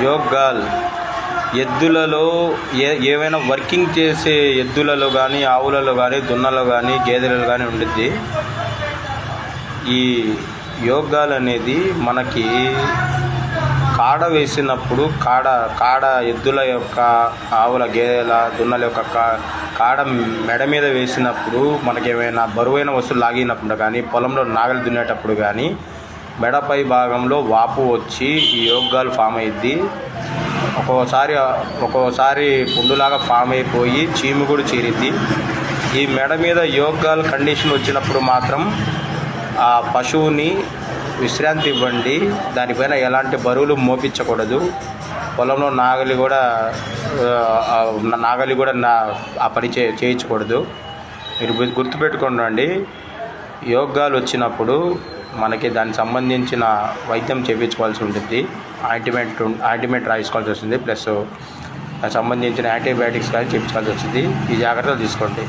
యోగాల్ ఎద్దులలో ఏవైనా వర్కింగ్ చేసే ఎద్దులలో కానీ, ఆవులలో కానీ, దున్నలో కానీ, గేదెలలో కానీ ఉండిద్ది. ఈ యోగాలు అనేది మనకి కాడ వేసినప్పుడు కాడ ఎద్దుల యొక్క, ఆవుల, గేదెల, దున్నల యొక్క కాడ మెడ మీద వేసినప్పుడు మనకి ఏమైనా బరువైన వస్తువులు లాగినప్పుడు కానీ, పొలంలో నాగలి దున్నేటప్పుడు కానీ మెడపై భాగంలో వాపు వచ్చి ఈ యోగాలు ఫామ్ అయ్యిద్ది. ఒక్కోసారి పుండులాగా ఫామ్ అయిపోయి చీము కూడా చేరిద్ది. ఈ మెడ మీద యోగాలు కండిషన్ వచ్చినప్పుడు మాత్రం ఆ పశువుని విశ్రాంతి ఇవ్వండి. దానిపైన ఎలాంటి బరువులు మోపించకూడదు. పొలంలో నాగలి కూడా ఆ పని చేయించకూడదు. మీరు గుర్తుపెట్టుకోండి. యోగాలు వచ్చినప్పుడు మనకి దానికి సంబంధించిన వైద్యం చేయించుకోవాల్సి ఉంటుంది. ఆయింట్మెంట్ రాయించుకోవాల్సి వస్తుంది. ప్లస్ దానికి సంబంధించిన యాంటీబయాటిక్స్ కానీ చేయించుకోవాల్సి వస్తుంది. ఈ జాగ్రత్తలు తీసుకోండి.